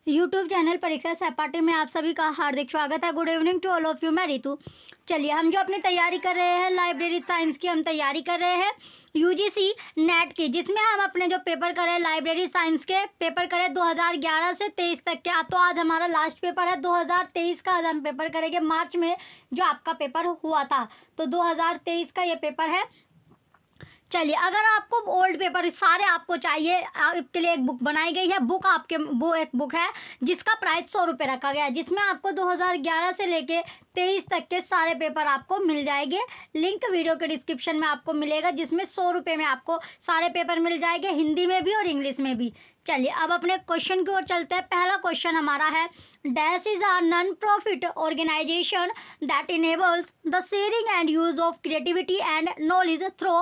YouTube channel परीक्षा सहपाठी में आप सभी का हार्दिक स्वागत है। Good evening to all of you. मैं रितु। चलिए, हम जो अपनी तैयारी कर रहे हैं लाइब्रेरी साइंस की, हम तैयारी कर रहे हैं यूजीसी नेट की, जिसमें हम अपने जो पेपर कर रहे हैं लाइब्रेरी साइंस के पेपर करें 2011 से 23 तक के। तो आज हमारा लास्ट पेपर है 2023 का। आज हम पेपर करेंगे मार्च में जो आपका पेपर हुआ था, तो 2023 का ये पेपर है। चलिए, अगर आपको ओल्ड पेपर सारे आपको चाहिए, आपके लिए एक बुक बनाई गई है। बुक आपके वो एक बुक है जिसका प्राइस 100 रुपये रखा गया है, जिसमें आपको 2011 से लेके 23 तक के सारे पेपर आपको मिल जाएंगे। लिंक वीडियो के डिस्क्रिप्शन में आपको मिलेगा, जिसमें 100 रुपये में आपको सारे पेपर मिल जाएंगे, हिंदी में भी और इंग्लिश में भी। चलिए, अब अपने क्वेश्चन की ओर चलते हैं। पहला क्वेश्चन हमारा है, dash is a non profit organisation that enables the sharing and use of creativity and knowledge through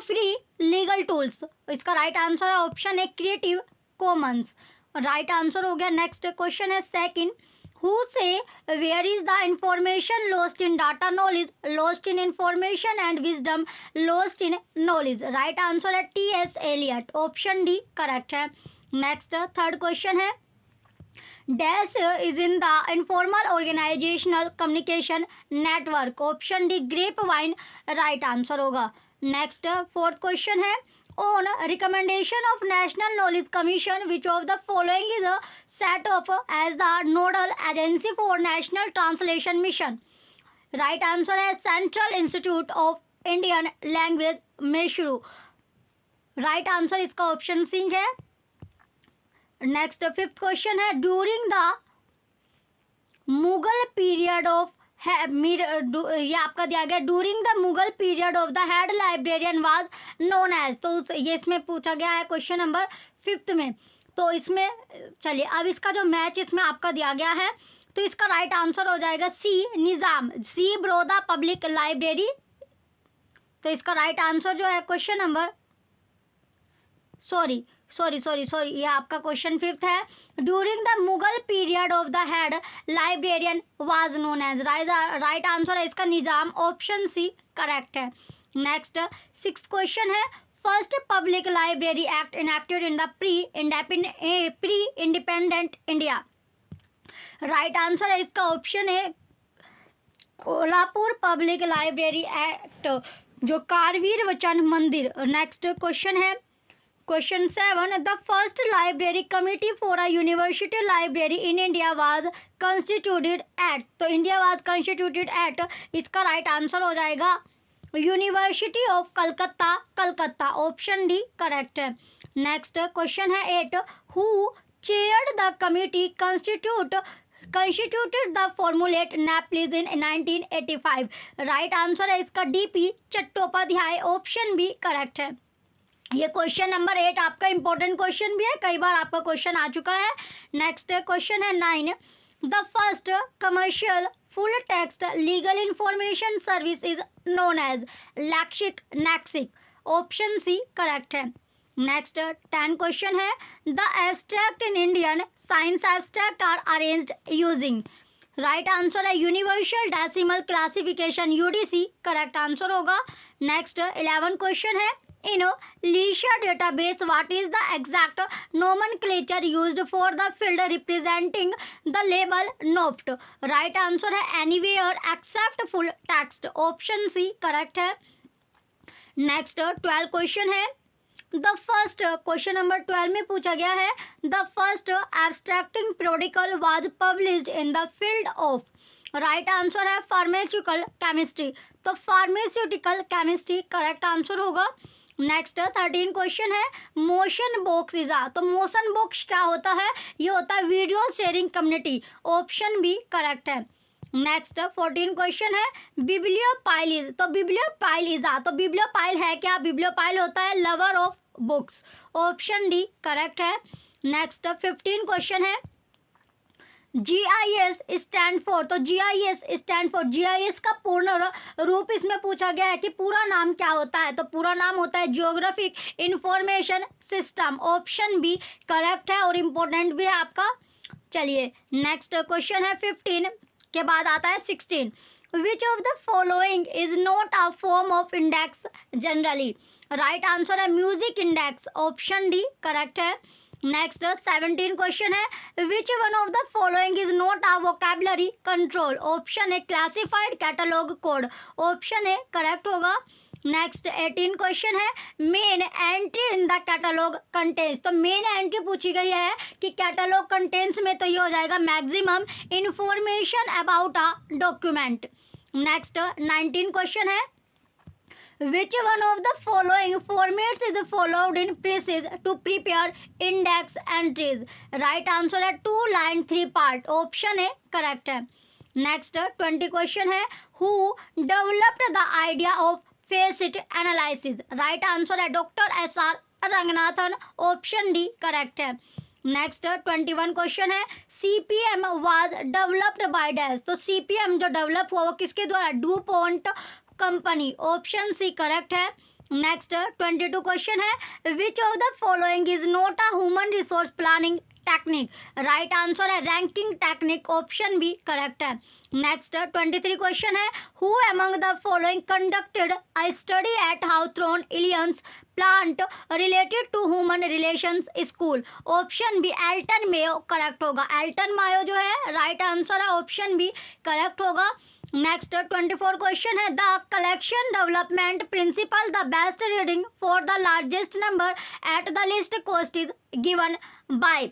free legal tools. इसका राइट आंसर है option A, Creative Commons. Right answer हो गया। नेक्स्ट क्वेश्चन है second, who say where is the information lost in data, knowledge lost in information and wisdom lost in knowledge। Right answer है T S. Eliot, option D correct है। Next third question है, dash is in the informal organisational communication network, option D grapevine right answer होगा। Next fourth question है, on recommendation of National Knowledge Commission, which of the following is set up as the nodal agency for National Translation Mission। Right answer है central institute of Indian language Mysuru. Right answer इसका option C है। Next fifth question है, during the Mughal period of ये आपका दिया गया, during the Mughal period of the head librarian was known as. तो ये इसमें पूछा गया है क्वेश्चन नंबर फिफ्थ में। तो इसमें चलिए, अब इसका जो मैच इसमें आपका दिया गया है, तो इसका राइट आंसर हो जाएगा सी, निज़ाम, सी बड़ौदा पब्लिक लाइब्रेरी। तो इसका राइट आंसर जो है क्वेश्चन नंबर सॉरी, ये आपका क्वेश्चन फिफ्थ है, during the Mughal period of the head librarian was known as. Right answer है इसका निज़ाम, ऑप्शन सी करेक्ट है। नेक्स्ट सिक्स्थ क्वेश्चन है, first public library act enacted in the pre independent India. Right answer है इसका option है Kolhapur public library act, जो Karvir Vachan Mandir. Next question है question 7, the first library committee for a university library in India was constituted at. तो India was constituted at, इसका right answer हो जाएगा university of Calcutta, Calcutta, option D correct है। Next question है 8, who chaired the committee constituted the formulate NAPLIS in 1985। Right answer है इसका D P. Chattopadhyay, option B correct है। ये क्वेश्चन नंबर 8 आपका इंपॉर्टेंट क्वेश्चन भी है, कई बार आपका क्वेश्चन आ चुका है। नेक्स्ट क्वेश्चन है 9, the first commercial full text legal information service is known as Nexis, option C correct है। नेक्स्ट 10 क्वेश्चन है, the abstract in Indian science abstract are arranged using. Right answer है universal decimal classification, UDC correct answer होगा। Next 11 question है, in Lisha database what is the exact nomenclature used for the field representing the label NOFT। Right answer है anywhere except full text, option C correct है। Next 12 question है, the first question number 12 में पूछा गया है, the first abstracting periodical was published in the field of. Right answer है pharmaceutical chemistry, तो pharmaceutical chemistry correct answer होगा। Next 13 question है, मोशन बॉक्स इज आ। तो मोशन बॉक्स क्या होता है, ये होता है video sharing community, option B correct है। नेक्स्ट 14 क्वेश्चन है, बिब्लियोफाइल इज। तो बिब्लियोफाइल इज आ, तो बिब्लियोफाइल है क्या, बिब्लियोफाइल होता है lover of books, option D correct है। नेक्स्ट 15 क्वेश्चन है, GIS स्टैंड फॉर। तो GIS स्टैंड फॉर, GIS का पूर्ण रूप इसमें पूछा गया है कि पूरा नाम क्या होता है, तो पूरा नाम होता है geographic information system, option B correct है और इम्पोर्टेंट भी है आपका। चलिए नेक्स्ट क्वेश्चन है 15 के बाद आता है 16, which of the following is not a form of index generally. Right answer है music index, option D correct है। नेक्स्ट 17 क्वेश्चन है, which one of the following is not a vocabulary control? Option A classified catalog code, option A correct होगा। Next 18 question है, main entry in the catalog contains, तो main entry पूछी गई है कि catalogue contains में, तो ये हो जाएगा maximum information about a document. Next 19 question है, which one of the following formats is followed in process to prepare index entries? Right answer है 2 line 3 part, option A correct है। नेक्स्ट 20 क्वेश्चन है, who developed the idea of facet analysis? Right answer है doctor SR Ranganathan, option D correct है। Next 21 question है, CPM was developed by dash, तो CPM जो develop हुआ वो किसके द्वारा? DuPont company, option C correct है। नेक्स्ट 22 क्वेश्चन है, which of the following is not a human resource planning technique? Right answer है ranking technique, option B correct है। नेक्स्ट 23 क्वेश्चन है, who among the following conducted a study at Hawthorne Illinois plant related to human relations school? Option B Elton Mayo correct होगा। Elton Mayo जो है right answer है, option B correct होगा। Next 24 question है, the collection development principle the best reading for the largest number at the least cost is given by?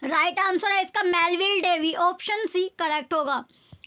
Right answer है इसका Melvil Dewey, option C correct होगा।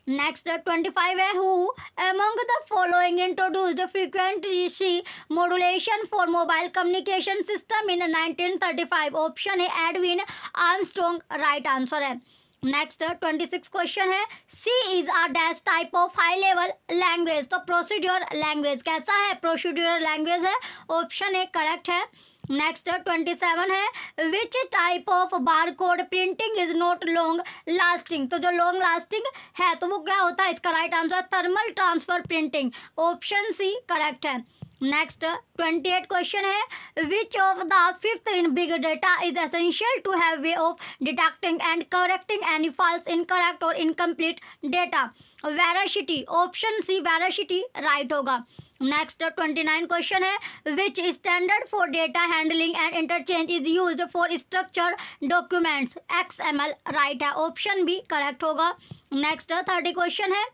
Next 25 है, who among the following introduced frequency modulation for mobile communication system in 1935? Option है Edwin Armstrong, right answer है। Next 26 question है, C is a dash type of high level language, तो procedure language कैसा है? Procedure language है, option A correct है। Next 27 है, which type of bar code printing is not long lasting? तो जो लॉन्ग लास्टिंग है तो वो क्या होता है? इसका right answer thermal transfer printing, option C correct है। नेक्स्ट 28 क्वेश्चन है, which of the fifth in big data is essential to have way of detecting and correcting any false incorrect और incomplete data? Veracity, option C veracity right होगा। Next 29 question है, which standard for data handling and interchange is used for structure documents? XML right है, option B correct होगा। Next 30 question है,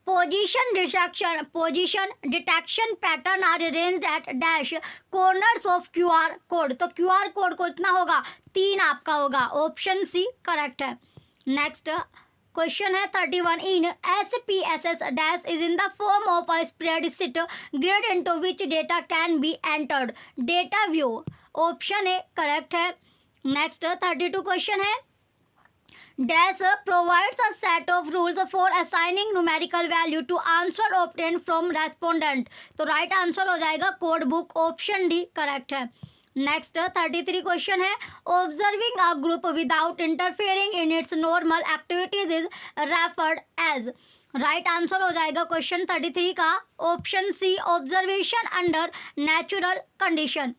position detection pattern are arranged at dash corners of QR code, तो QR code को इतना होगा 3 आपका होगा, option C correct है। नेक्स्ट क्वेश्चन है 31, in SPSS dash is in the form of a spreadsheet grid into which data can be entered? Data view, option A correct है। Next 32 question है, dash provides a set of rules for assigning numerical value to answer obtained from respondent, तो right answer हो जाएगा code book, option D correct है। Next 33 question है, observing a group without interfering in its normal activities is referred as? Right answer हो जाएगा question 33 का option C observation under natural condition.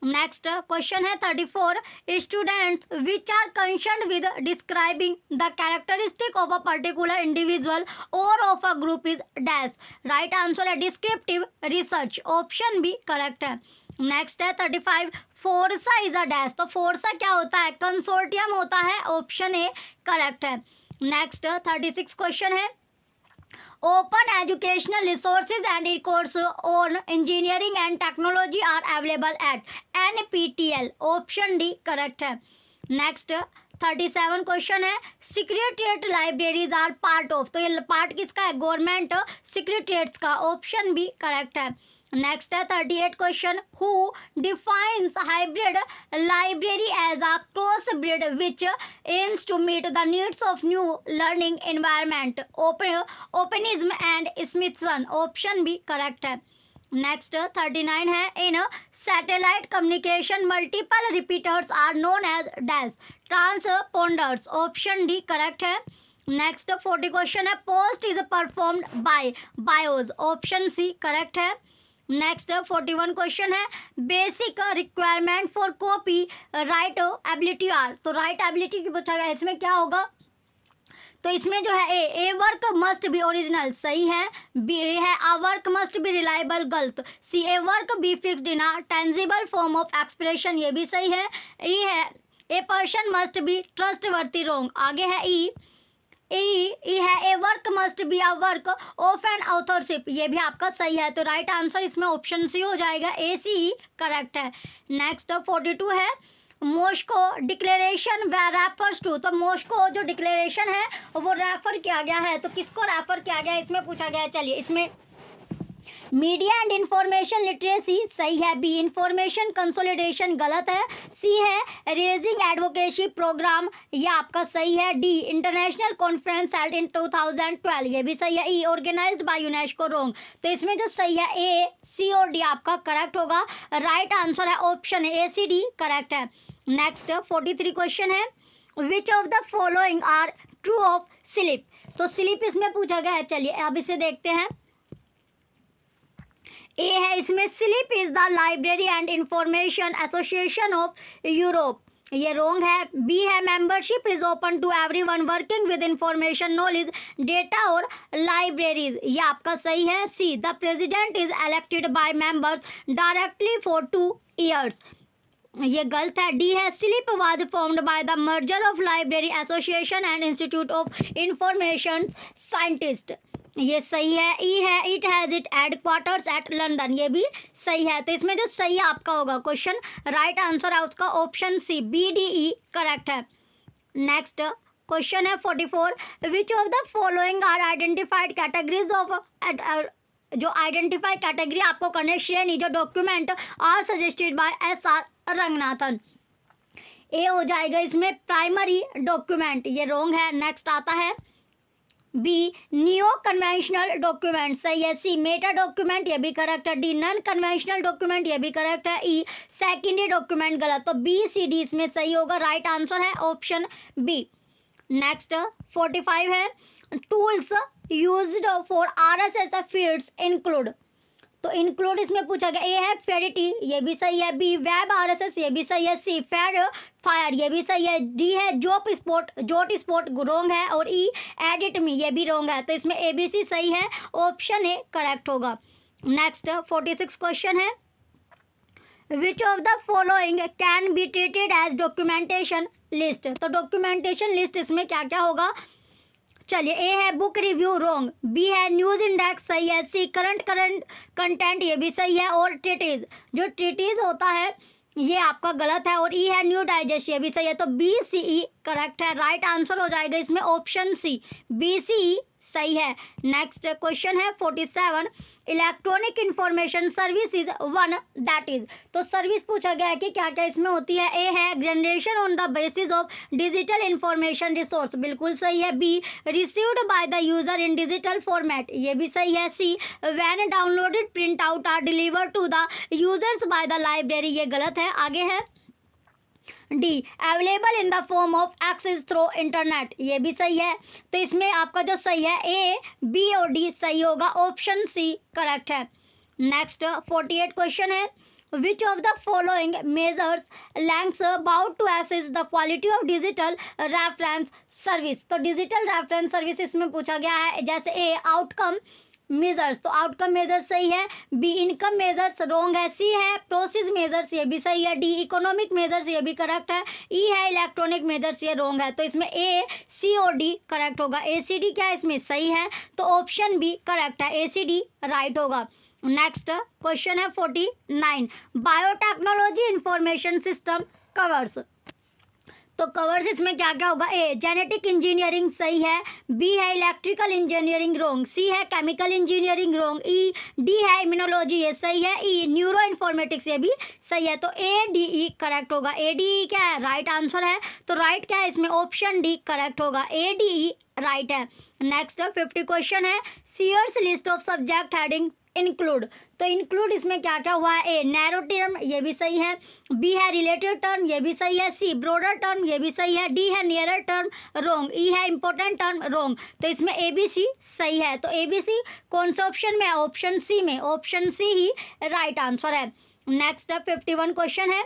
Next question है 34, students which are concerned with describing the characteristic of a particular individual और of a group is dash? Right answer है descriptive research, option B correct है। Next है 35, फोर्सा is a dash, तो फोर्सा क्या होता है? Consortium होता है, ऑप्शन ए करेक्ट है। नेक्स्ट 36 क्वेश्चन है, open educational resources and course on engineering and technology are available at NPTEL, option D correct है। नेक्स्ट 37 क्वेश्चन है, secretariat libraries are part of, तो ये पार्ट किसका है? गवर्नमेंट सेक्रेटरिएट्स का, ऑप्शन बी करेक्ट है। नेक्स्ट है 38 question, who defines hybrid library as a cross breed which aims to meet the needs of new learning environment? Openism and Smithson, option B correct है। Next 39 है, in satellite communication multiple repeaters are known as dash transponders, option D correct है। Next 40 question है, post is performed by BIOS, option C correct है। Next 41 question है, basic requirement for copyrightability are, तो right ability की पूछा गया, इसमें क्या होगा? तो इसमें जो है a work must be original सही है, बी है a work must be reliable गलत, C a work be fixed in a tangible form of expression ये भी सही है, ई है a person must be trustworthy wrong, आगे है ई है a work must be a work of an authorship ये भी आपका सही है। तो राइट आंसर इसमें ऑप्शन सी हो जाएगा, ए सी करेक्ट है। नेक्स्ट 42 है मॉस्को डिक्लेरेशन वे रेफर्स टू, तो मॉस्को जो डिक्लेरेशन है वो रेफर किया गया है, तो किसको रेफर किया गया है इसमें पूछा गया है। चलिए इसमें मीडिया एंड इंफॉर्मेशन लिटरेसी सही है, बी इंफॉर्मेशन कंसोलिडेशन गलत है, सी है रेजिंग एडवोकेसी प्रोग्राम ये आपका सही है, D international conference held in 2012 ये भी सही है, ई ऑर्गेनाइज्ड बाय यूनेस्को रॉन्ग। तो इसमें जो सही है ए सी और डी आपका करेक्ट होगा, राइट आंसर है option A C D correct है। नेक्स्ट 43 क्वेश्चन है which of the following are true of CILIP, तो स्लिप इसमें पूछा गया है। चलिए अब इसे देखते हैं। ए है इसमें CILIP is the library and information association of Europe ये रॉन्ग है, बी है membership is open to everyone working with information knowledge data और लाइब्रेरीज ये आपका सही है, C the president is elected by members directly for 2 years ये गलत है, डी है CILIP was formed by the merger of library association and institute of information scientist ये सही है, ई है it has it headquarters at London ये भी सही है। तो इसमें जो सही आपका होगा क्वेश्चन राइट आंसर है उसका option C B D E correct है। नेक्स्ट क्वेश्चन है 44 which of the following are identified categories of जो आइडेंटिफाई कैटेगरी आपको करने श्रेणी जो document are suggested by S R Ranganathan A हो जाएगा इसमें प्राइमरी डॉक्यूमेंट ये रॉन्ग है। नेक्स्ट आता है बी न्यू कन्वेंशनल डॉक्यूमेंट सही है, सी मेटा डॉक्यूमेंट ये भी करेक्ट है, डी नॉन कन्वेंशनल डॉक्यूमेंट ये भी करेक्ट है, ई सेकेंडरी डॉक्यूमेंट गलत, तो बी सी डी इसमें सही होगा, राइट आंसर है ऑप्शन बी। नेक्स्ट 45 है tools used for RSS feeds include, तो इंक्लूड इसमें पूछा गया, ए है फेडिटी ये भी सही है, बी वेब RSS ये भी सही है, सी फेड फायर ये भी सही है, डी है जोट स्पॉट रॉन्ग है, और ई एडिट मी ये भी रॉन्ग है। तो इसमें ABC सही है, ऑप्शन ए करेक्ट होगा। नेक्स्ट 46 क्वेश्चन है which of the following can be treated as documentation list, तो डॉक्यूमेंटेशन लिस्ट इसमें क्या क्या होगा। चलिए ए है बुक रिव्यू रॉन्ग, बी है न्यूज़ इंडेक्स सही है, सी करंट कंटेंट ये भी सही है, और ट्रीटीज जो ट्रीटीज होता है ये आपका गलत है, और ई है न्यू डाइजेस्ट ये भी सही है, तो बी सी ई करेक्ट है, राइट आंसर हो जाएगा इसमें ऑप्शन सी बी सी ई सही है। नेक्स्ट क्वेश्चन है 47 electronic information services one that is, तो सर्विस पूछा गया है कि क्या क्या इसमें होती है। ए है generation on the basis of digital information resource बिल्कुल सही है, B received by the user in digital format ये भी सही है, C when downloaded print out or delivered to the users by the library ये गलत है। आगे है D available in the form of access through internet ये भी सही है। तो इसमें आपका जो सही है ए बी और डी सही होगा, ऑप्शन सी करेक्ट है। नेक्स्ट 48 क्वेश्चन है which of the following measures Lankes about to assess the quality of digital reference service, तो डिजिटल रेफरेंस सर्विस इसमें पूछा गया है, जैसे ए आउटकम मेजर्स, तो आउटकम मेजर्स सही है, बी इनकम मेजर्स रॉन्ग है, सी है प्रोसेस मेजर्स ये भी सही है, डी इकोनॉमिक मेजर्स ये भी करेक्ट है, ई है इलेक्ट्रॉनिक मेजर्स ये रॉन्ग है। तो इसमें ए सी और डी करेक्ट होगा, ए सी डी क्या है इसमें सही है, तो ऑप्शन बी करेक्ट है, ए सी डी राइट होगा। नेक्स्ट क्वेश्चन है 49 बायोटेक्नोलॉजी इंफॉर्मेशन सिस्टम कवर्स, तो कवर्स इसमें क्या क्या होगा। ए जेनेटिक इंजीनियरिंग सही है, बी है इलेक्ट्रिकल इंजीनियरिंग रॉन्ग, सी है chemical engineering wrong, E D है इम्यूनोलॉजी ये सही है, ई न्यूरो इन्फॉर्मेटिक्स ये भी सही है, तो ए डी ई करेक्ट होगा। ए डी ई क्या है राइट आंसर है, तो राइट क्या है इसमें ऑप्शन डी करेक्ट होगा, ए डी ई राइट है। नेक्स्ट 50 क्वेश्चन है Sears list of subject heading include, तो इंक्लूड इसमें क्या क्या हुआ है। ए नैरो टर्म ये भी सही है, बी है रिलेटेड टर्म ये भी सही है, सी ब्रॉडर टर्म ये भी सही है, डी है नियरर टर्म रॉन्ग, ई है इंपॉर्टेंट टर्म रॉन्ग। तो इसमें ए बी सी सही है, तो ए बी सी कौन सा ऑप्शन में है, ऑप्शन सी में, ऑप्शन सी ही राइट आंसर है। नेक्स्ट 51 क्वेश्चन है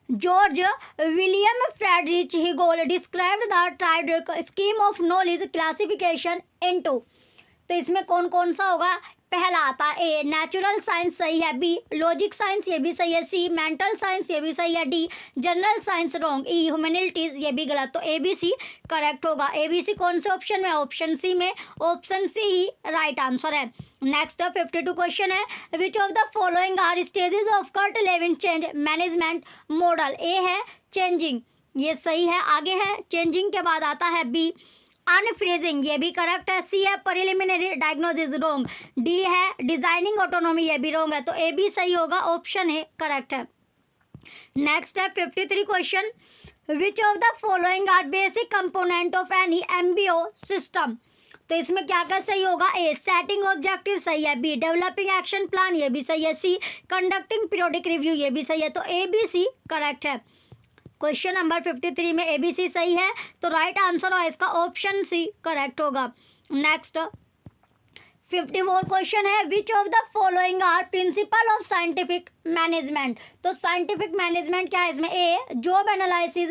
George William Friedrich Hegel described the triad scheme of knowledge classification into. तो इसमें कौन कौन सा होगा? पहला आता है ए नेचुरल साइंस, सही है। बी लॉजिक साइंस, ये भी सही है। सी मेंटल साइंस, ये भी सही है। D general science, wrong. E humanities, ये भी गलत। तो ए बी सी करेक्ट होगा। ए बी सी कौन से ऑप्शन में? ऑप्शन सी में। ऑप्शन सी ही राइट आंसर है। नेक्स्ट 52 क्वेश्चन है, which of the following are stages of Kurt Lewin change management model? A है चेंजिंग, ये सही है। आगे है चेंजिंग के बाद आता है बी अनफ्रीजिंग, ये भी करेक्ट है। सी है प्रिलिमिनरी डायग्नोसिस, रॉन्ग। डी है डिजाइनिंग ऑटोनॉमी, ये भी रॉन्ग है। तो ए भी सही होगा, ऑप्शन ए करेक्ट है। नेक्स्ट है 53 question, which of the following are basic component of any MBO system? तो इसमें क्या क्या सही होगा? ए सेटिंग ऑब्जेक्टिव, सही है। बी डेवलपिंग एक्शन प्लान, ये भी सही है। सी कंडक्टिंग पीरियोडिक रिव्यू, ये भी सही है। तो ए बी सी करेक्ट है। क्वेश्चन नंबर 53 में ए बी सी सही है, तो राइट आंसर होगा इसका ऑप्शन सी करेक्ट होगा। नेक्स्ट 54 क्वेश्चन है, which of the following are principle of scientific management? तो साइंटिफिक मैनेजमेंट क्या है इसमें? ए जॉब एनालिसिस,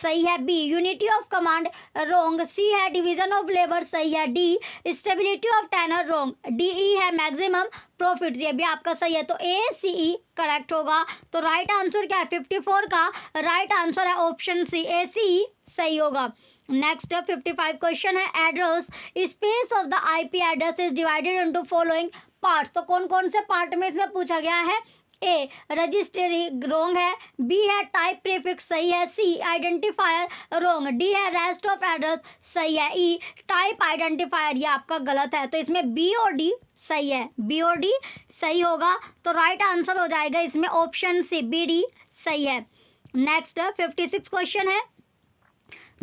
सही है। B unity of command, wrong. C है डिवीजन ऑफ लेबर, सही है। D stability of tenure, wrong. D E है मैक्सिमम प्रॉफिट, ये भी आपका सही है। तो ए सी ई करेक्ट होगा। तो राइट आंसर क्या है? 54 का राइट आंसर है ऑप्शन सी, ए सी ई सही होगा। नेक्स्ट 55 क्वेश्चन है, address space of the IP address is divided into following parts? तो कौन कौन से पार्ट में इसमें पूछा गया है? ए रजिस्ट्री, रॉन्ग है। बी है टाइप प्रीफिक्स, सही है। सी आइडेंटिफायर, रॉन्ग। डी है रेस्ट ऑफ एड्रेस, सही है। ई टाइप आइडेंटिफायर, ये आपका गलत है। तो इसमें बी और डी सही है, बी और डी सही होगा। तो राइट आंसर हो जाएगा इसमें ऑप्शन सी, बी डी सही है। नेक्स्ट 56 क्वेश्चन है,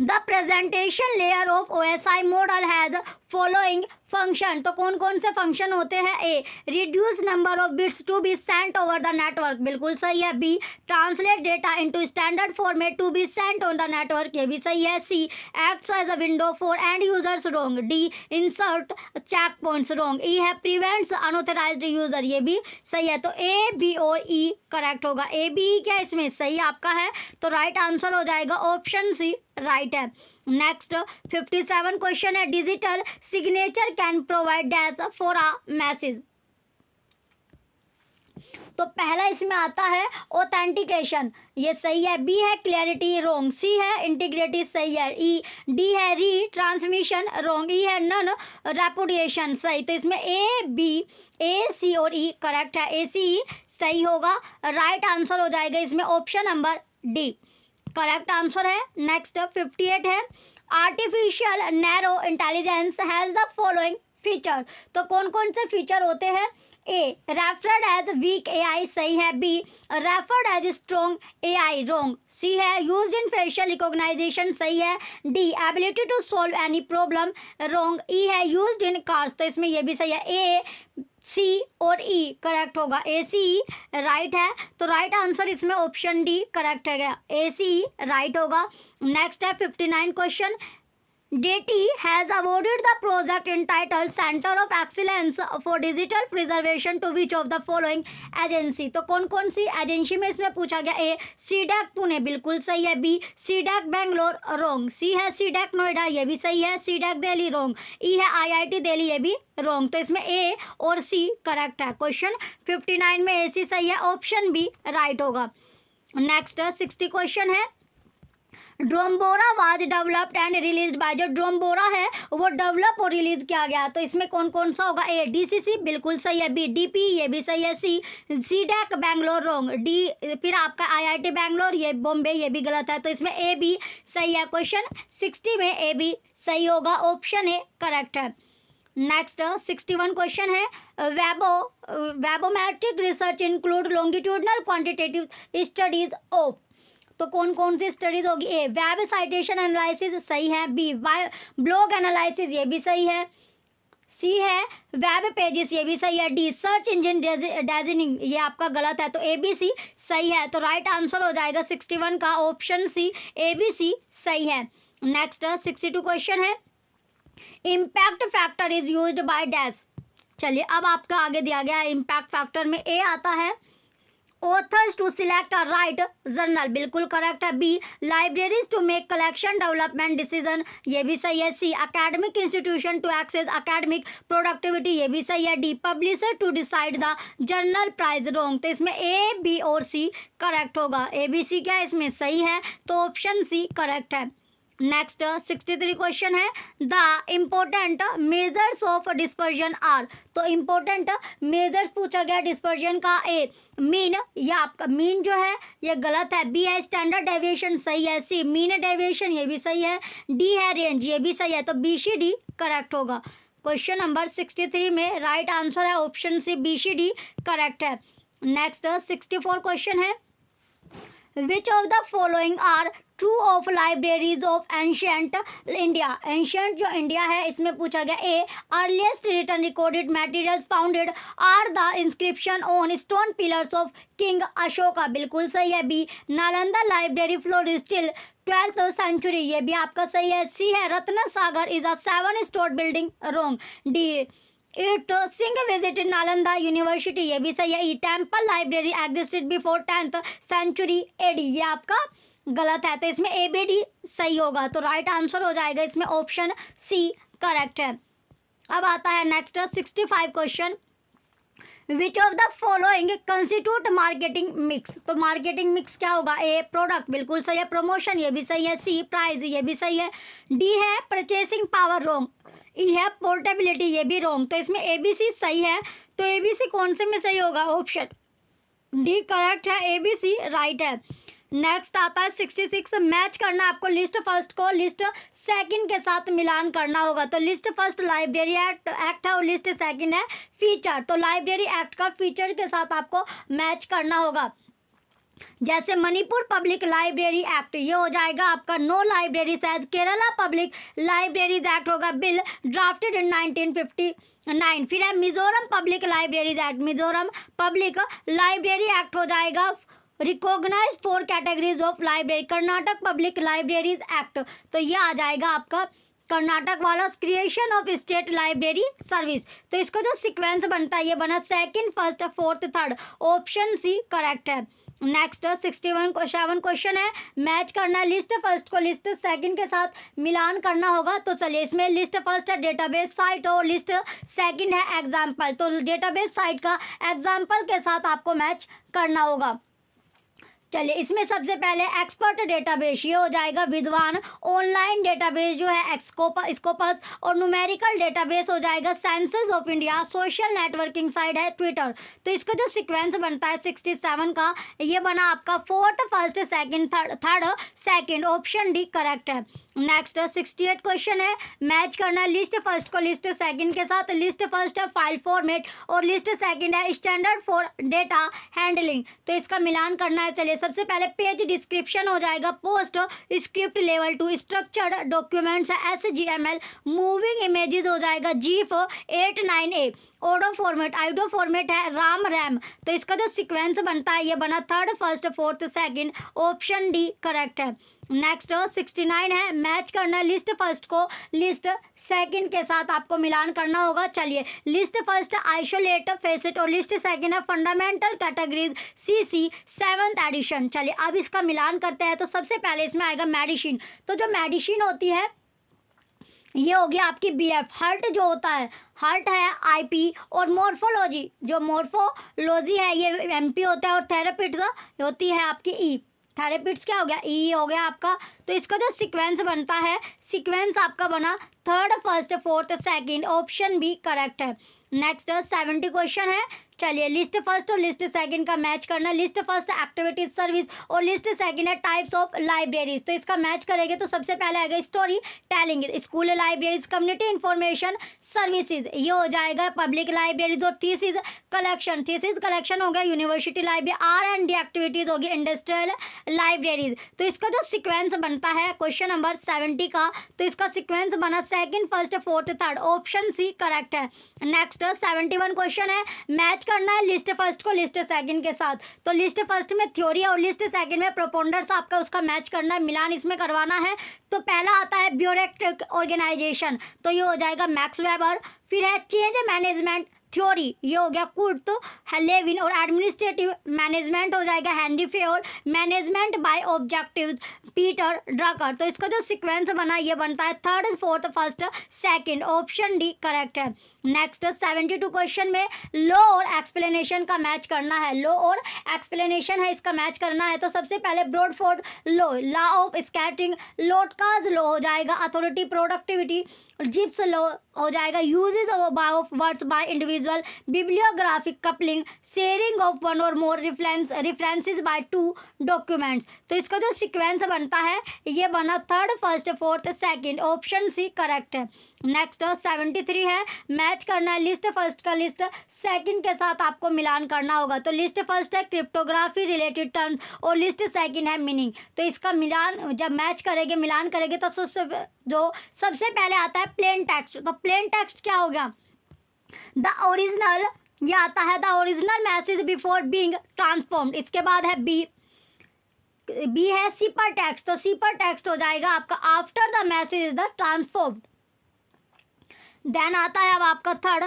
the presentation layer of OSI model has following function? तो कौन कौन से फंक्शन होते हैं? A reduce number of bits to be sent over the network, बिल्कुल सही है। B translate data into standard format to be sent on the network, ये भी सही है। C acts as a window for end users, wrong. D insert check points, wrong. E है prevents unauthorised user, ये भी सही है। तो ए बी और ई करेक्ट होगा। ए बी क्या इसमें सही आपका है, तो राइट आंसर हो जाएगा ऑप्शन सी राइट है। नेक्स्ट 57 क्वेश्चन है, digital signature can provide dash for a message? तो पहला इसमें आता है ऑथेंटिकेशन, ये सही है। बी है क्लैरिटी, रॉन्ग। सी है इंटीग्रिटी, सही है। ई डी है री ट्रांसमिशन, रॉन्ग। ई है नन रेपुडिएशन, सही। तो इसमें ए बी ए सी और ई करेक्ट है। ए सी सही होगा, राइट आंसर हो जाएगा इसमें option number D correct answer है। नेक्स्ट 58 है, artificial narrow intelligence has the following feature? तो कौन कौन से फीचर होते हैं? A referred as weak AI, सही है। B referred as strong AI, wrong. C है यूज्ड इन फेशियल रिकॉग्नाइजेशन, सही है। D ability to solve any problem, wrong. E है यूज्ड इन कार्स, तो इसमें ये भी सही है। ए सी और ई करेक्ट होगा, ए सी राइट है। तो राइट आंसर इसमें ऑप्शन डी करेक्ट है, ए सी राइट होगा। नेक्स्ट है 59 question, DETI has awarded the project entitled Center of Excellence for Digital Preservation to which of the following agency? तो कौन कौन सी एजेंसी में इसमें पूछा गया? ए सीडैक पुणे, बिल्कुल सही है। B CDAC Bangalore, wrong. C है सीडैक नोएडा, ये भी सही है। CDAC Delhi, wrong. ई है IIT दिल्ली, ये भी रॉन्ग। तो इसमें ए और सी करेक्ट है। क्वेश्चन 59 में ए सी सही है, ऑप्शन बी राइट होगा। नेक्स्ट 60 क्वेश्चन है, DRAMBORA was developed and release by? जो ड्रोम्बोरा है वो डेवलप और रिलीज किया गया, तो इसमें कौन कौन सा होगा? ए DCC, बिल्कुल सही है। बी DP, ये भी सही है। सी सीडैक बेंगलोर, रॉन्ग। डी फिर आपका IIT बेंगलोर, ये बॉम्बे, ये भी गलत है। तो इसमें ए बी सही है। क्वेश्चन 60 में ए बी सही होगा, ऑप्शन ए करेक्ट है। नेक्स्ट 61 क्वेश्चन है, webometric research include longitudinal quantitative studies of? तो कौन कौन सी स्टडीज होगी? ए वेब साइटेशन एनालिसिस, सही है। बी ब्लॉग एनालिसिस, ये भी सही है। सी है वेब पेजेस, ये भी सही है। डी सर्च इंजन डेजिनिंग, ये आपका गलत है। तो ए बी सी सही है, तो राइट आंसर हो जाएगा 61 का option C, A B C सही है। नेक्स्ट 62 क्वेश्चन है, impact factor is used by dash? चलिए अब आपका आगे दिया गया है, इम्पैक्ट फैक्टर में ए आता है authors to select a right journal, बिल्कुल करेक्ट है। B, libraries to make collection development decision, ये भी सही है। C, academic institution to access academic productivity, ये भी सही है। D, publisher to decide the journal price, wrong. तो इसमें ए, बी और सी करेक्ट होगा। ए, बी, सी क्या है इसमें सही है, तो ऑप्शन सी करेक्ट है। नेक्स्ट 63 क्वेश्चन है, the important measures of dispersion are. तो इम्पोर्टेंट मेजर्स पूछा गया डिस्पर्जन का। ए, मीन, या आपका मीन जो है ये गलत है। बी है स्टैंडर्ड डेविएशन, सही है। सी, मीन डेविएशन, ये भी सही है। डी है रेंज, ये भी सही है। तो बी सी डी करेक्ट होगा। क्वेश्चन नंबर 63 में राइट आंसर है option C, B C D correct है। नेक्स्ट 64 क्वेश्चन है, which of the following are true of libraries of ancient India. Ancient जो इंडिया है इसमें पूछा गया। A, earliest written recorded materials founded are the inscription on stone pillars of king Ashoka, बिल्कुल सही है। B, Nalanda library flourish till 12th century, ये भी आपका सही है। सी है, Ratna Sagar is a 7-story building, wrong. D, इट सिंह विजिटेड नालंदा यूनिवर्सिटी, ये भी सही है। E, temple library existed before 10th century AD, ये आपका गलत है। तो इसमें ए, बी, डी सही होगा। तो राइट आंसर हो जाएगा इसमें ऑप्शन सी करेक्ट है। अब आता है next 65 question, which of the following constitute marketing mix. तो मार्केटिंग मिक्स क्या होगा। ए, प्रोडक्ट, बिल्कुल सही है। प्रमोशन, ये भी सही है। सी, प्राइस, ये भी सही है। डी है परचेसिंग पावर, रॉन्ग। ई है पोर्टेबिलिटी, ये भी रॉन्ग। तो इसमें ए, बी, सी सही है। तो ए, बी, सी कौन से में सही होगा, ऑप्शन डी करेक्ट है। ए, बी, सी राइट है। नेक्स्ट आता है 66, मैच करना आपको लिस्ट फर्स्ट को लिस्ट सेकंड के साथ मिलान करना होगा। तो लिस्ट फर्स्ट लाइब्रेरी एक्ट है और लिस्ट सेकंड है फीचर। तो लाइब्रेरी एक्ट का फीचर के साथ आपको मैच करना होगा। जैसे मणिपुर पब्लिक लाइब्रेरी एक्ट, ये हो जाएगा आपका no libraries as. Kerala public libraries act होगा बिल ड्राफ्टेड इन 1959। फिर है Mizoram public libraries act, Mizoram public library act हो जाएगा recognise 4 categories of library. Karnataka public libraries act, तो ये आ जाएगा आपका कर्नाटक वाला creation of state library service. तो इसका जो सीक्वेंस बनता है ये बना second, first, fourth, third, option C correct है। नेक्स्ट 67 क्वेश्चन है, मैच करना लिस्ट फर्स्ट को लिस्ट सेकंड के साथ मिलान करना होगा। तो चलिए इसमें लिस्ट फर्स्ट है डेटाबेस साइट और लिस्ट सेकंड है एग्जाम्पल। तो डेटाबेस साइट का एग्जाम्पल के साथ आपको मैच करना होगा। चलिए इसमें सबसे पहले एक्सपर्ट डेटाबेस, ये हो जाएगा विद्वान। ऑनलाइन डेटाबेस जो है स्कोपस और न्यूमेरिकल डेटाबेस हो जाएगा census of India. Social networking site है ट्विटर। तो इसका जो सीक्वेंस बनता है 67 का, ये बना आपका fourth, first, second, third, second, option D correct है। नेक्स्ट 68 क्वेश्चन है, मैच करना है लिस्ट फर्स्ट को लिस्ट सेकंड के साथ। लिस्ट फर्स्ट है फाइल फॉर्मेट और लिस्ट सेकंड है स्टैंडर्ड फॉर डेटा हैंडलिंग। तो इसका मिलान करना है। चलिए सबसे पहले पेज डिस्क्रिप्शन हो जाएगा post script level 2, structured documents है SGML, मूविंग इमेजेस हो जाएगा GIF 89A, auto format आइडो format है राम रैम। तो इसका जो सीक्वेंस बनता है ये बना third, first, fourth, second, option D correct है। नेक्स्ट 69 है, मैच करना लिस्ट फर्स्ट को लिस्ट सेकंड के साथ आपको मिलान करना होगा। चलिए लिस्ट फर्स्ट आइसोलेट फेसिट और लिस्ट सेकंड है fundamental categories CC 7th edition. चलिए अब इसका मिलान करते हैं। तो सबसे पहले इसमें आएगा मेडिसिन। तो जो मेडिसिन होती है ये हो गया आपकी BF। हार्ट जो होता है, हार्ट है IP और मॉर्फोलॉजी, जो मॉर्फोलॉजी है ये MP होता है और थेरेपिट्स होती है आपकी E। थेरेपिट्स क्या हो गया, E हो गया आपका। तो इसका जो सीक्वेंस बनता है, सीक्वेंस आपका बना third, first, fourth, second, option B correct है। नेक्स्ट 70 क्वेश्चन है, चलिए लिस्ट फर्स्ट और लिस्ट सेकंड का मैच करना। लिस्ट फर्स्ट एक्टिविटीज सर्विस और लिस्ट सेकंड है टाइप्स ऑफ लाइब्रेरीज। तो इसका मैच करेंगे तो सबसे पहले आएगा story telling, school libraries, community information services, ये हो जाएगा पब्लिक लाइब्रेरीज। और थीसिस कलेक्शन, थीसिस कलेक्शन हो गया यूनिवर्सिटी लाइब्रेरी। R&D एक्टिविटीज होगी इंडस्ट्रियल लाइब्रेरीज। तो इसका जो सिक्वेंस बनता है क्वेश्चन नंबर 70 का, तो इसका सिक्वेंस बना second, first, fourth, third, option C correct है। नेक्स्ट 71 क्वेश्चन है, मैच करना है लिस्ट फर्स्ट को लिस्ट सेकंड के साथ। तो लिस्ट फर्स्ट में थ्योरी और लिस्ट सेकंड में प्रोपोंडर्स आपका उसका मैच करना है, मिलान इसमें करवाना है। तो पहला आता है ब्यूरोक्रेटिक ऑर्गेनाइजेशन, तो ये हो जाएगा मैक्स वेबर। फिर है चेंज मैनेजमेंट थ्योरी ये हो गया कुर्ट लेविन, और एडमिनिस्ट्रेटिव मैनेजमेंट हो जाएगा Henry Fayol, management by objectives Peter Drucker. तो इसका जो सीक्वेंस बना ये बनता है third, fourth, first, second, option D correct है। नेक्स्ट 72 क्वेश्चन में लॉ और एक्सप्लेनेशन का मैच करना है, लॉ और एक्सप्लेनेशन है इसका मैच करना है। तो सबसे पहले Bradford law of scattering, Lotka's law हो जाएगा अथॉरिटी प्रोडक्टिविटी, जिप्स लॉ हो जाएगा uses of words by individual, bibliographic coupling, sharing of one और more references by two documents. तो इसका जो सीक्वेंस बनता है ये बना third, first, fourth, second, option C correct है। नेक्स्ट 73 है मैच करना है लिस्ट फर्स्ट का लिस्ट सेकंड के साथ आपको मिलान करना होगा। तो लिस्ट फर्स्ट है क्रिप्टोग्राफी रिलेटेड टर्म्स और लिस्ट सेकंड है मीनिंग। तो इसका मिलान जब मैच करेंगे, मिलान करेंगे तो सबसे पहले आता है प्लेन टेक्स्ट। तो प्लेन टेक्स्ट क्या हो गया? द ओरिजिनल, ये आता है the original message before being transformed. इसके बाद है बी है सिपर टेक्स्ट। तो सिपर टेक्स्ट हो जाएगा आपका after the message is the transformed. Then आता है अब आपका थर्ड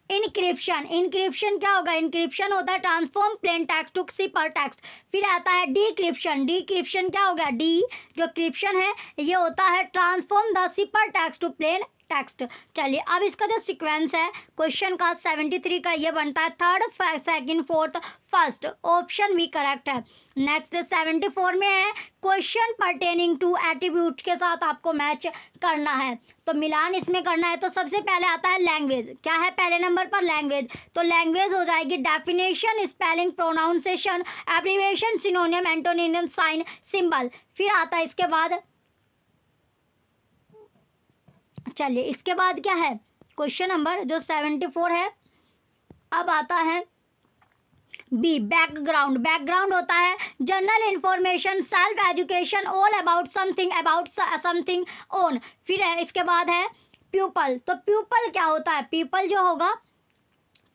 इनक्रिप्शन। इनक्रिप्शन क्या होगा? इनक्रिप्शन होता है transform plain text to cipher text. फिर आता है डिक्रिप्शन। डिक्रिप्शन क्या हो गया? डी जो क्रिप्शन है ये होता है transform the cipher text to plain text. चलिए अब इसका जो सीक्वेंस है क्वेश्चन का 73 का ये बनता है third, second, fourth, first, option भी करेक्ट है। नेक्स्ट 74 में है क्वेश्चन पर्टेनिंग टू एट्रीब्यूट के साथ आपको मैच करना है। तो मिलान इसमें करना है। तो सबसे पहले आता है लैंग्वेज। क्या है पहले नंबर पर? लैंग्वेज। तो लैंग्वेज हो जाएगी definition, spelling, pronunciation, abbreviation, synonym, antonym, sign, symbol. फिर आता है इसके बाद, चलिए इसके बाद क्या है क्वेश्चन नंबर जो 74 है। अब आता है बी बैकग्राउंड। बैकग्राउंड होता है general information, self education, all about something own. फिर है इसके बाद है प्यूपल। तो प्यूपल क्या होता है? प्यूपल जो होगा,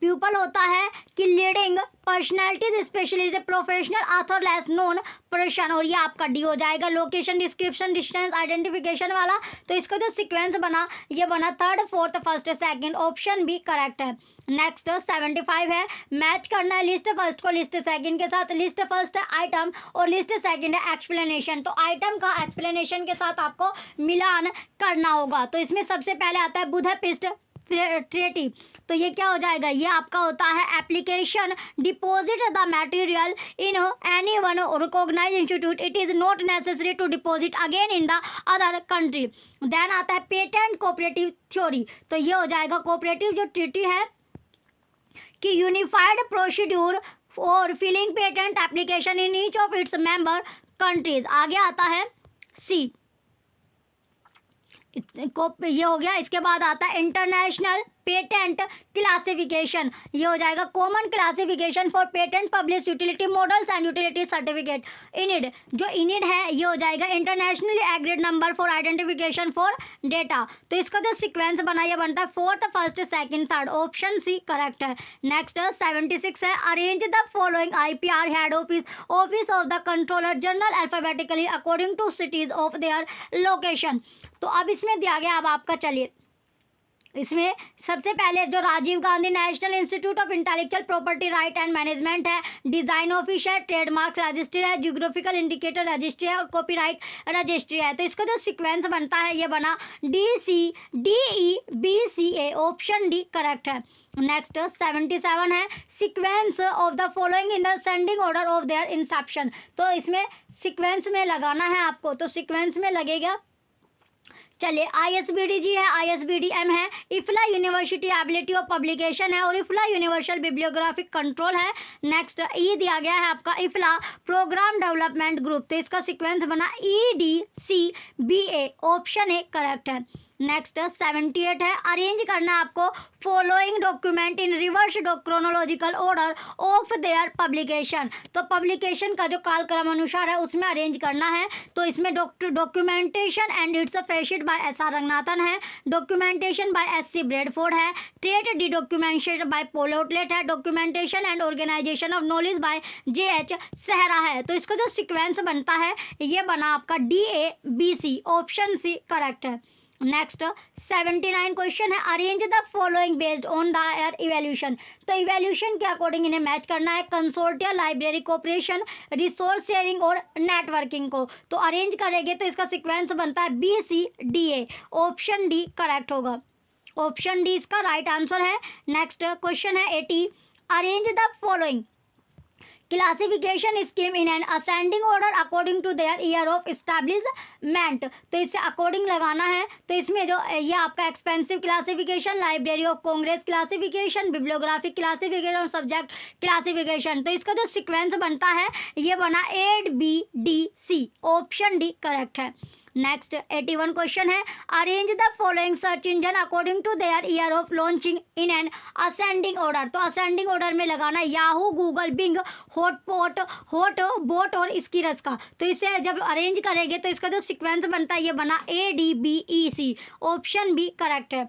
प्यूपल होता है कि leading personalities specialist professional author less known person, और ये आपका डी हो जाएगा। लोकेशन, डिस्क्रिप्शन, डिस्टेंस, आइडेंटिफिकेशन वाला। तो इसका जो सीक्वेंस बना ये बना third, fourth, first, second, option भी करेक्ट है। नेक्स्ट 75 है मैच करना है लिस्ट फर्स्ट को लिस्ट सेकंड के साथ। लिस्ट फर्स्ट है आइटम और लिस्ट सेकंड है एक्सप्लेनेशन। तो आइटम का एक्सप्लेनेशन के साथ आपको मिलान करना होगा। तो इसमें सबसे पहले आता है बुधापेस्ट ट्रेटी। तो ये क्या हो जाएगा? ये आपका होता है application deposit the material in any one recognised institute, it is not necessary to deposit again in the other country. Then आता है पेटेंट कोऑपरेटिव थ्योरी। तो ये हो जाएगा कोऑपरेटिव जो ट्रीटी है कि unified procedure for filling patent application in each of its member countries. आगे आता है सी ये हो गया। इसके बाद आता है इंटरनेशनल पेटेंट क्लासिफिकेशन। ये हो जाएगा common classification for patent publish utility models and utility certificate. INID जो इनिड है ये हो जाएगा internationally agreed number for identification for data. तो इसका जो सीक्वेंस बना ये बनता है fourth, first, second, third, option C correct है। नेक्स्ट 76 है arrange the following IPR head office of the controller general alphabetically according to cities of their location. तो अब इसमें दिया गया, अब आपका चलिए इसमें सबसे पहले जो Rajiv Gandhi national institute of intellectual property right and management है, डिज़ाइन ऑफिस है, ट्रेडमार्क रजिस्ट्री है, जियोग्राफिकल इंडिकेटर रजिस्ट्री है और कॉपीराइट रजिस्ट्री है। तो इसका जो सीक्वेंस बनता है ये बना DCDEBCA, ऑप्शन डी करेक्ट है। नेक्स्ट 77 है sequence of the following in the sending order of their Inception. तो इसमें सीक्वेंस में लगाना है आपको। तो सीक्वेंस में लगेगा, चलिए ISBD है, ISBDM है, इफ्ला यूनिवर्सिटी एबिलिटी ऑफ पब्लिकेशन है और इफ्ला यूनिवर्सल बिब्लियोग्राफिक कंट्रोल है। नेक्स्ट ई दिया गया है आपका इफ्ला प्रोग्राम डेवलपमेंट ग्रुप। तो इसका सीक्वेंस बना EDCBA, ऑप्शन ए करेक्ट है। नेक्स्ट 78 है अरेंज करना आपको following document in reverse chronological order of their publication. तो पब्लिकेशन का जो कालक्रम अनुसार है उसमें अरेंज करना है। तो इसमें documentation and its facets by SR Ranganathan है, डॉक्यूमेंटेशन बाय SC ब्रेडफोर्ड है, traite de documentation by Paul Otlet है, documentation and organisation of knowledge by JH Shera है। तो इसका जो सीक्वेंस बनता है ये बना आपका DABC, ऑप्शन सी करेक्ट है। नेक्स्ट 79 क्वेश्चन है, arrange the following based on the evaluation. तो इवैल्यूएशन के अकॉर्डिंग इन्हें मैच करना है, consortia, library cooperation, resource sharing और नेटवर्किंग को। तो अरेंज करेंगे तो इसका सीक्वेंस बनता है BCDA, ऑप्शन डी करेक्ट होगा, ऑप्शन डी इसका राइट आंसर है। नेक्स्ट क्वेश्चन है 80, arrange the following classification scheme in an ascending order according to their year of establishment. तो इससे अकॉर्डिंग लगाना है। तो इसमें जो ये आपका expensive classification, Library of Congress classification, bibliographic classification और सब्जेक्ट क्लासिफिकेशन। तो इसका जो सीक्वेंस बनता है ये बना ABDC, ऑप्शन डी करेक्ट है। नेक्स्ट 81 क्वेश्चन है, arrange the following search engine according to their year of launching in an ascending order. तो असेंडिंग ऑर्डर में लगाना याहू, गूगल, बिंग, हॉटबॉट और स्कीरस का। तो इसे जब अरेंज करेंगे तो इसका जो सीक्वेंस बनता है ये बना ADBEC, ऑप्शन बी करेक्ट है।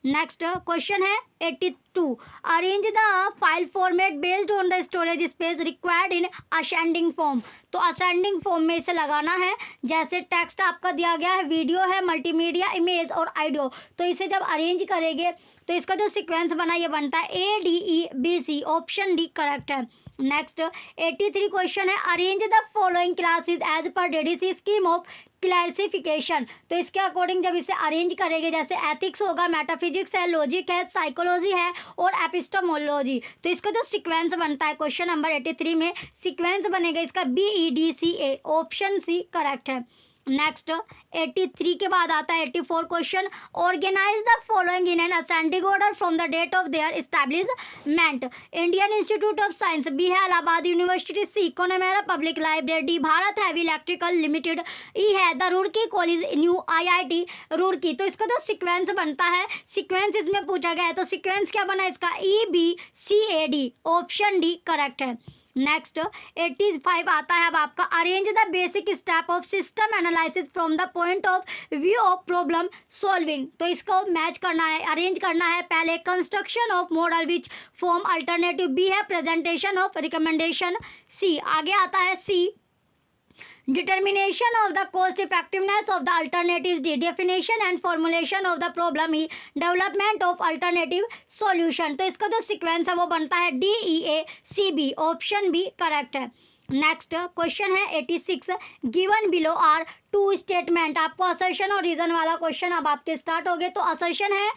नेक्स्ट क्वेश्चन है 82, arrange the file format based on the storage space required in ascending form. तो असेंडिंग फॉर्म में इसे लगाना है, जैसे टेक्स्ट आपका दिया गया है, वीडियो है, मल्टीमीडिया, इमेज और ऑडियो। तो इसे जब अरेंज करेंगे तो इसका जो सीक्वेंस बना ये बनता है ADEBC, ऑप्शन डी करेक्ट है। नेक्स्ट 83 क्वेश्चन है, arrange the following classes as per DDC scheme of classification. तो इसके अकॉर्डिंग जब इसे अरेंज करेंगे, जैसे एथिक्स होगा, मेटाफिजिक्स है, लॉजिक है, साइकोलॉजी है और एपिस्टेमोलॉजी। तो इसका जो सीक्वेंस बनता है क्वेश्चन नंबर 83 में सीक्वेंस बनेगा इसका BEDCA, ऑप्शन सी करेक्ट है। नेक्स्ट 83 के बाद आता है 84 question, organise the following in an ascending order from the date of their establishment. Indian institute of science, B है Allahabad university, C Connemara public library, D Bharat heavy electrical limited, E है the Roorkee college new IIT Roorkee. तो इसका जो sequence बनता है, sequence इसमें पूछा गया है, तो सीक्वेंस क्या बना इसका EBCAD, ऑप्शन डी करेक्ट है। नेक्स्ट 85 आता है अब आपका, arrange the basic step of system analysis from the point of view of problem solving. तो इसको मैच करना है, अरेंज करना है। पहले construction of model which form alternative, B है प्रेजेंटेशन ऑफ रिकमेंडेशन, सी आगे आता है C determination of the cost effectiveness of the alternative, D definition and formulation of the problem, E development of alternative solution. तो इसका जो sequence है वो बनता है DEACB, ऑप्शन बी करेक्ट है। नेक्स्ट क्वेश्चन है 86, given below are two statement. आपको असर्शन और रीजन वाला क्वेश्चन अब आपके स्टार्ट हो गए। तो असर्शन है,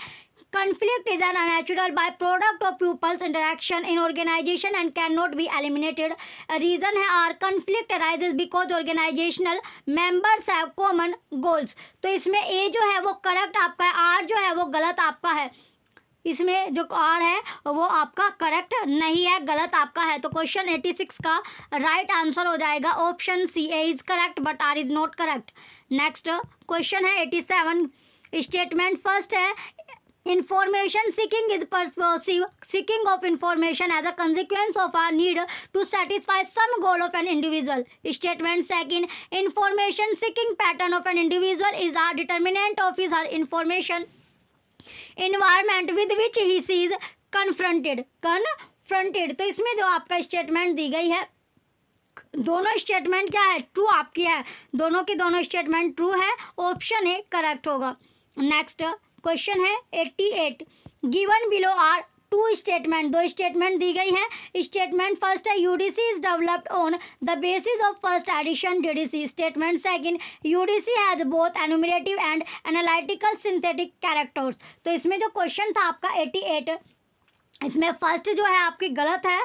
conflict is an unnatural byproduct of pupils interaction in organization and cannot be eliminated. Reason है R, conflict arises because organizational members have common goals। तो इसमें A जो है वो करेक्ट आपका है, R जो है वो गलत आपका है। इसमें जो R है वो आपका करेक्ट नहीं है, गलत आपका है। तो क्वेश्चन 86 का राइट आंसर हो जाएगा option C, A is correct but R is not correct. Next question है 87, स्टेटमेंट फर्स्ट है, information seeking is pervasive seeking of information as a consequence of our need to satisfy some goal of an individual. Statement second, information seeking pattern of an individual is a determinant of his or information environment with which he is confronted। तो इसमें जो आपका statement दी गई है, दोनों statement क्या है, ट्रू आपकी है, दोनों की दोनों स्टेटमेंट ट्रू है, ऑप्शन ए करेक्ट होगा। नेक्स्ट क्वेश्चन है 88, given below are two statement. दो स्टेटमेंट दी गई है। स्टेटमेंट फर्स्ट है, UDC is developed on the basis of first edition DDC। Statement second, UDC has both enumerative and analytical synthetic characters. तो इसमें जो क्वेश्चन था आपका 88, इसमें फर्स्ट जो है आपकी गलत है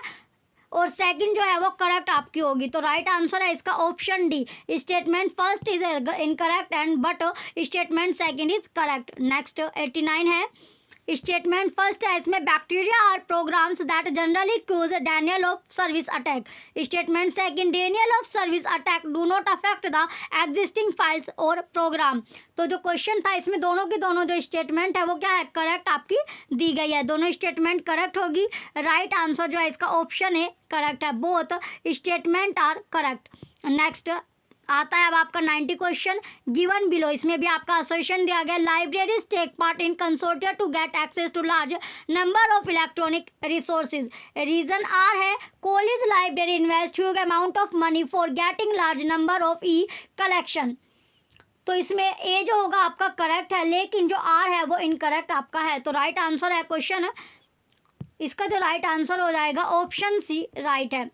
और सेकंड जो है वो करेक्ट आपकी होगी। तो राइट आंसर है इसका option D, statement first is incorrect and but statement second is correct. Next 89 है, स्टेटमेंट फर्स्ट है, इसमें bacteria are programs that generally cause denial of service attack. Statement second, denial of service attack do not affect the existing files और program. तो जो question था इसमें दोनों की दोनों जो स्टेटमेंट है वो क्या है, करेक्ट आपकी दी गई है, दोनों स्टेटमेंट करेक्ट होगी। राइट आंसर जो है इसका ऑप्शन ए करेक्ट है, both statement are correct. Next आता है अब आपका 90 क्वेश्चन, गिवन बिलो। इसमें भी आपका असर्शन दिया गया, libraries take part in consortia to get access to large number of electronic resources. Reason R है, college library invest huge amount of money for getting large number of E collection. तो इसमें ए जो होगा आपका correct है, लेकिन जो are है वो इनकरेक्ट आपका है। तो राइट आंसर है क्वेश्चन, इसका जो राइट आंसर हो जाएगा ऑप्शन सी राइट है।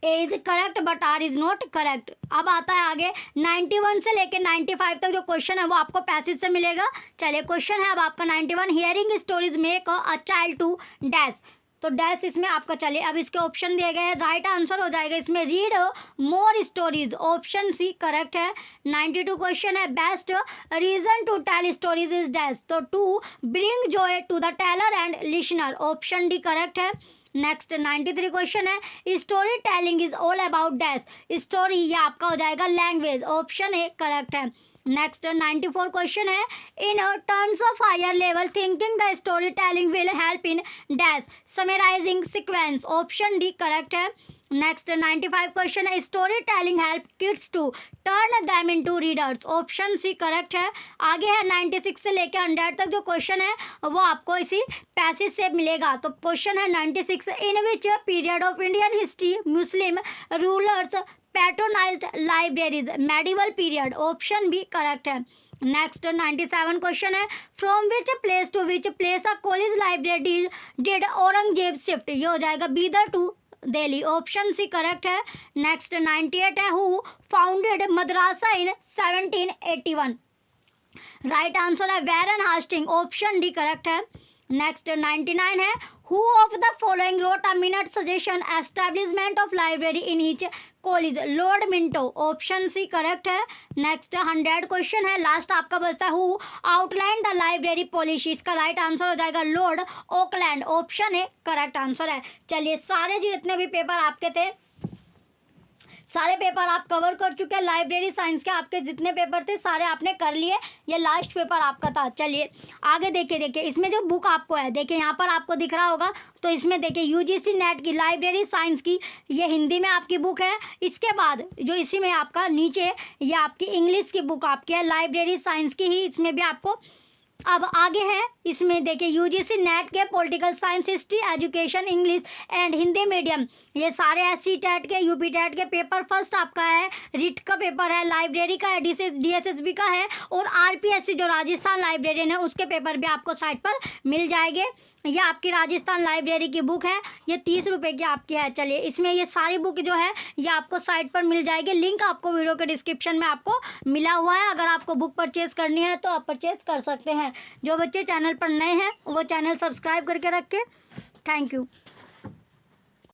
A is correct but R is not correct. अब आता है आगे 91 से लेकर 95 तक जो क्वेश्चन है वो आपको पैसेज से मिलेगा। चलिए क्वेश्चन है अब आपका 91, hearing stories make a child to dash. तो डैश इसमें आपका, चलिए अब इसके ऑप्शन दिए गए हैं, राइट आंसर हो जाएगा इसमें read more stories, option C correct है। 92 क्वेश्चन है, best reason to tell stories is dash. तो to bring joy to the teller and listener, option D correct है। नेक्स्ट 93 क्वेश्चन है, story telling is all about dash. Story ये आपका हो जाएगा language, option A correct है। Next 94 question है, in terms of higher level thinking the story telling will help in dash summarising sequence, option D correct है। Next 95 question है, story telling help kids to turn them into readers, option C correct है। आगे है 96 से लेकर 100 तक जो question है वो आपको इसी पैसेज से मिलेगा। तो क्वेश्चन है 96, in which period of Indian history Muslim rulers patronised libraries, medieval period, option B correct है। नेक्स्ट 97 क्वेश्चन है, from which place to which place a college library did Aurangzeb shift, ये हो जाएगा Bidar to Delhi, option C correct है। Next 98 है, who founded madrasa in 1781, right answer है Warren Hastings, option D correct है। Next 99 है, who of the following road a minute suggestion establishment of library in each college, Lord Minto, option C correct है। Next 100 question है, last आपका बचता है, who outline the library policy, इसका right answer हो जाएगा Lord Auckland, option A correct answer है। चलिए सारे जितने भी पेपर आपके थे सारे पेपर आप कवर कर चुके हैं। लाइब्रेरी साइंस के आपके जितने पेपर थे सारे आपने कर लिए, ये लास्ट पेपर आपका था। चलिए आगे देखिए इसमें जो बुक आपको है, देखिए यहाँ पर आपको दिख रहा होगा, तो इसमें देखिए यूजीसी नेट की लाइब्रेरी साइंस की ये हिंदी में आपकी बुक है। इसके बाद जो इसी में आपका नीचे ये आपकी इंग्लिश की बुक आपकी है, लाइब्रेरी साइंस की ही, इसमें भी आपको अब आगे है इसमें देखिए यूजीसी नेट के political science, history, education, English and Hindi medium, ये सारे एससी टेट के, यूपी टेट के पेपर फर्स्ट आपका है, रिट का पेपर है, लाइब्रेरी का है, डीएसएसबी का है, और आरपीएससी जो राजस्थान लाइब्रेरियन है उसके पेपर भी आपको साइट पर मिल जाएंगे। ये आपकी राजस्थान लाइब्रेरी की बुक है, ये 30 रुपये की आपकी है। चलिए इसमें ये सारी बुक जो है ये आपको साइट पर मिल जाएगी, लिंक आपको वीडियो के डिस्क्रिप्शन में आपको मिला हुआ है। अगर आपको बुक परचेज करनी है तो आप परचेज कर सकते हैं। जो बच्चे चैनल पर नए हैं वो चैनल सब्सक्राइब करके रखें। Thank you.